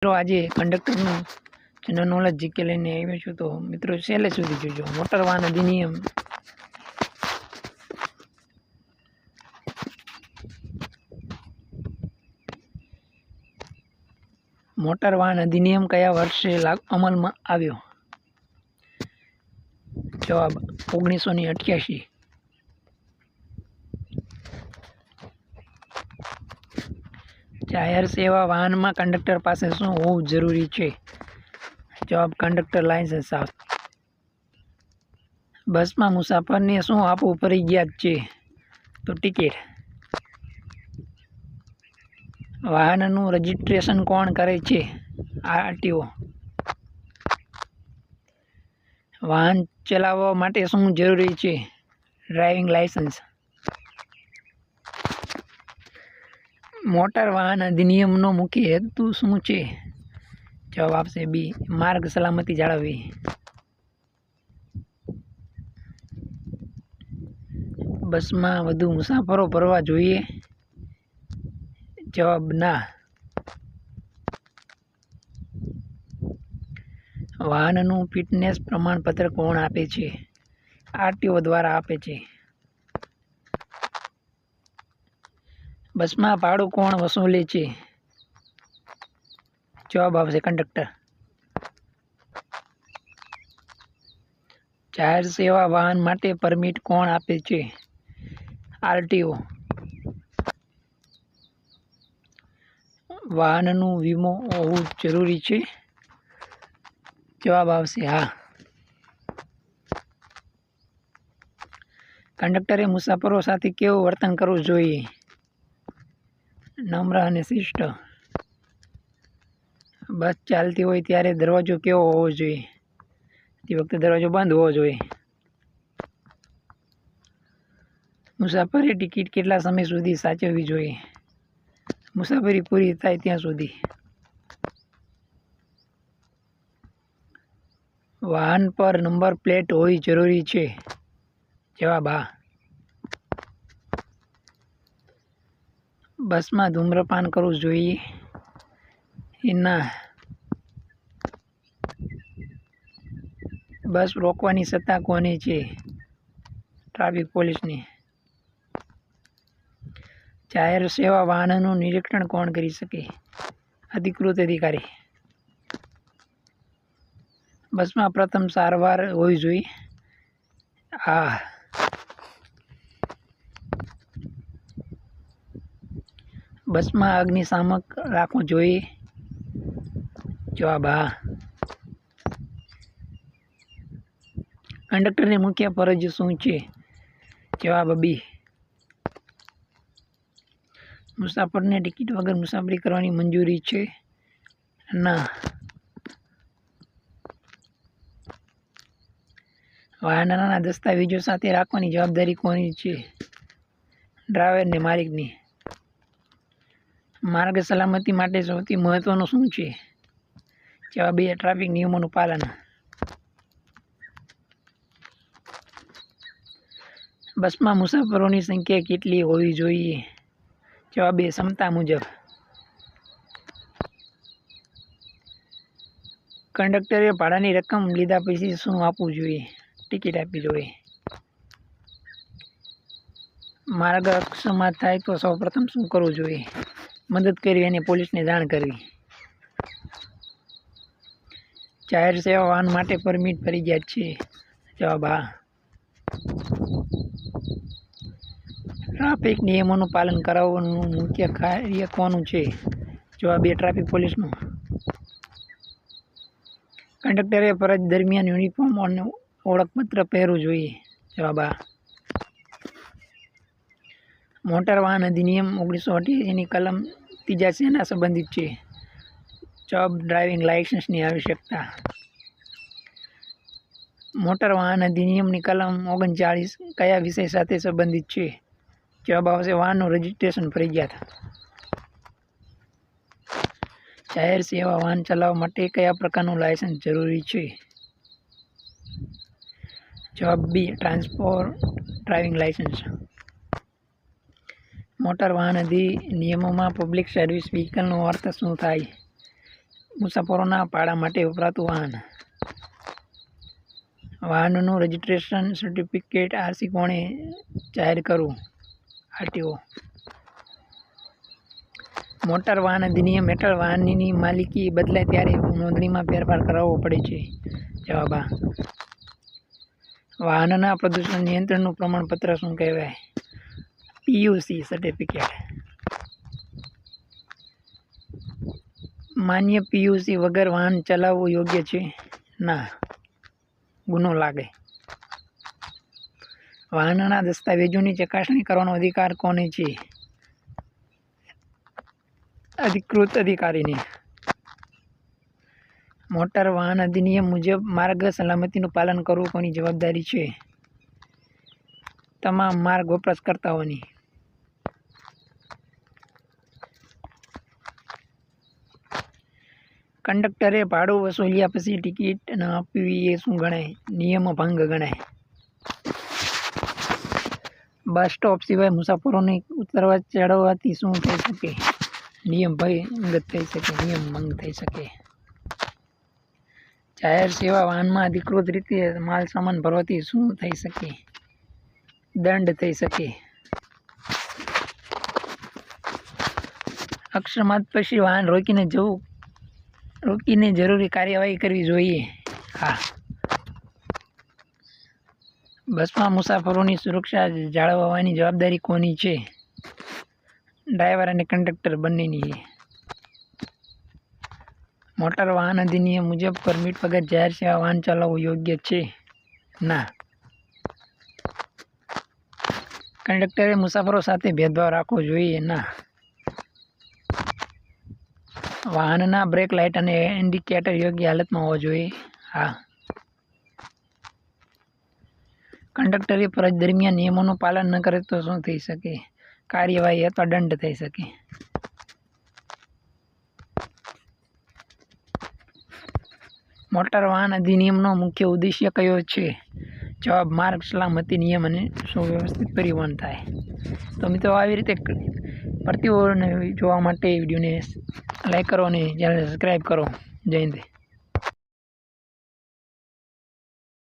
મિત્રો આજે કંડક્ટરનું general knowledge GK લઈને આવ્યો છું. તો મિત્રો છેલ્લે સુધી જોજો. મોટર વાહન અધિનિયમ કયા વર્ષે અમલમાં આવ્યો? જવાબ 1988. જાહેર સેવા વાહનમાં કંડક્ટર પાસે શું હોવું જરૂરી છે? જવાબ કંડક્ટર લાયસન્સ. બસમાં મુસાફરને શું આપવું ફરજિયાત છે? તો ટિકિટ. વાહનનું રજિસ્ટ્રેશન કોણ કરે છે? આરટીઓ. વાહન ચલાવવા માટે શું જરૂરી છે? Driving licence. મોટર વાહન અધિનિયમનો મુખ્ય હેતુ શું છે? જવાબ આપશે બી, માર્ગ સલામતી જાળવવી. બસમાં વધુ મુસાફરો ભરવા જોઈએ? જવાબ ના. વાહનનું ફિટનેસ પ્રમાણપત્ર કોણ આપે છે? આરટીઓ દ્વારા આપે છે. બસમાં ભાડું કોણ વસૂલે છે? જવાબ આવશે કંડક્ટર. જાહેર સેવા વાહન માટે પરમિટ કોણ આપે છે? આરટીઓ. વાહનનું વીમો હોવું જરૂરી છે? જવાબ આવશે હા. કંડક્ટરે મુસાફરો સાથે કેવું વર્તન કરવું જોઈએ? નમ્ર અને શિષ્ટ. બસ ચાલતી હોય ત્યારે દરવાજો કેવો હોવો જોઈએ? તે વખતે દરવાજો બંધ હોવો જોઈએ. મુસાફરે ટિકિટ કેટલા સમય સુધી સાચવવી જોઈએ? મુસાફરી પૂરી થાય ત્યાં સુધી. વાહન પર નંબર પ્લેટ હોવી જરૂરી છે? જવાબ હા. બસમાં ધૂમ્રપાન કરવું જોઈએ? ના. બસ રોકવાની સત્તા કોની છે? ટ્રાફિક પોલીસની. જાહેર સેવા વાહનનું નિરીક્ષણ કોણ કરી શકે? અધિકૃત અધિકારી. બસમાં પ્રથમ સારવાર હોવી જોઈએ? હા. બસમાં અગ્નિશામક રાખવું જોઈએ? જવાબ હા. કંડક્ટરની મુખ્ય ફરજ શું છે? જવાબ બી. મુસાફરને ટિકિટ વગર મુસાફરી કરવાની મંજૂરી છે? ના. વાહનના દસ્તાવેજો સાથે રાખવાની જવાબદારી કોની છે? ડ્રાઈવર ને માલિકની. માર્ગ સલામતી માટે સૌથી મહત્વનું શું છે? જવાબ એ, ટ્રાફિક નિયમોનું પાલન. બસમાં મુસાફરોની સંખ્યા કેટલી હોવી જોઈએ? જવાબ એ, ક્ષમતા મુજબ. કંડક્ટરે ભાડાની રકમ લીધા પછી શું આપવું જોઈએ? ટિકિટ આપવી જોઈએ. માર્ગ અકસ્માત થાય તો સૌપ્રથમ શું કરવું જોઈએ? મદદ કરવી અને પોલીસને જાણ કરવી. જાહેર સેવા વાહન માટે પરમિટ ફરજિયાત છે? જવાબ હા. ટ્રાફિક નિયમોનું પાલન કરાવવાનું મુખ્ય કાર્ય કોનું છે? જવાબ એ, ટ્રાફિક પોલીસનું. કંડક્ટરે ફરજ દરમિયાન યુનિફોર્મ અને ઓળખપત્ર પહેરવું જોઈએ? જવાબ હા. મોટર વાહન અધિનિયમ 1988ની કલમ 3 શેના સંબંધિત છે? જવાબ ડ્રાઇવિંગ લાયસન્સની આવશ્યકતા. મોટર વાહન અધિનિયમની કલમ 39 કયા વિષય સાથે સંબંધિત છે? જવાબ આવશે વાહનનું રજિસ્ટ્રેશન ફરજિયાત. જાહેર સેવા વાહન ચલાવવા માટે કયા પ્રકારનું લાયસન્સ જરૂરી છે? જવાબ બી, ટ્રાન્સપોર્ટ ડ્રાઇવિંગ લાયસન્સ. મોટર વાહન અધિનિયમમાં પબ્લિક સર્વિસ વ્હીકલનો અર્થ શું થાય? મુસાફરોના ભાડા માટે વપરાતું વાહન. વાહનનું રજિસ્ટ્રેશન સર્ટિફિકેટ આરસી કોણે જાહેર કરવું? આરટીઓ. મોટર વાહન અધિનિયમ હેઠળ વાહનની માલિકી બદલાય ત્યારે નોંધણીમાં ફેરફાર કરાવવો પડે છે. જવાબ આ. વાહનના પ્રદૂષણ નિયંત્રણનું પ્રમાણપત્ર શું કહેવાય? PUC certificate. માન્ય પીયુસી વગર વાહન ચલાવવું યોગ્ય છે? ના, ગુનો લાગે. વાહનના દસ્તાવેજોની ચકાસણી કરવાનો અધિકાર કોને છે? અધિકૃત અધિકારીને. મોટર વાહન અધિનિયમ મુજબ માર્ગ સલામતીનું પાલન કરવું કોની જવાબદારી છે? તમામ માર્ગ વપરાશકર્તાઓની. કંડક્ટરે ભાડું વસૂલ્યા પછી ટિકિટ ન આપવી એ શું ગણાય? નિયમ ભંગ ગણાય. બસ સ્ટોપ સિવાય મુસાફરોને ઉતરવા ચડવાથી શું થઈ શકે? નિયમ ભંગ થઈ શકે. નિયમ ભંગ થઈ શકે. જાહેર સેવા વાહનમાં અધિકૃત રીતે માલ સામાન ભરવાથી શું થઈ શકે? દંડ થઈ શકે. અકસ્માત પછી વાહન રોકીને જરૂરી કાર્યવાહી કરવી જોઈએ. હા. બસમાં મુસાફરોની સુરક્ષા જાળવવાની જવાબદારી કોની છે? ડ્રાઈવર અને કંડક્ટર બંનેની. મોટર વાહન અધિનિયમ મુજબ પરમિટ વગર જાહેર સેવા વાહન ચલાવવું યોગ્ય છે? ના. કંડક્ટરે મુસાફરો સાથે ભેદભાવ રાખવો જોઈએ? ના. વાહનના બ્રેક લાઇટ અને ઇન્ડિકેટર યોગ્ય હાલતમાં હોવા જોઈએ? હા. કંડક્ટરે ફરજ દરમિયાન નિયમોનું પાલન ન કરે તો શું થઈ શકે? કાર્યવાહી અથવા દંડ થઈ શકે. મોટર વાહન અધિનિયમનો મુખ્ય ઉદ્દેશ્ય કયો છે? જવાબ માર્ગ સલામતી નિયમ અને સુવ્યવસ્થિત પરિવહન થાય. તો મિત્રો આવી રીતે ભરતીઓને જોવા માટે વિડીયોને લાઈક કરો અને ચેનલને સબસ્ક્રાઈબ કરો. જય હિન્દ.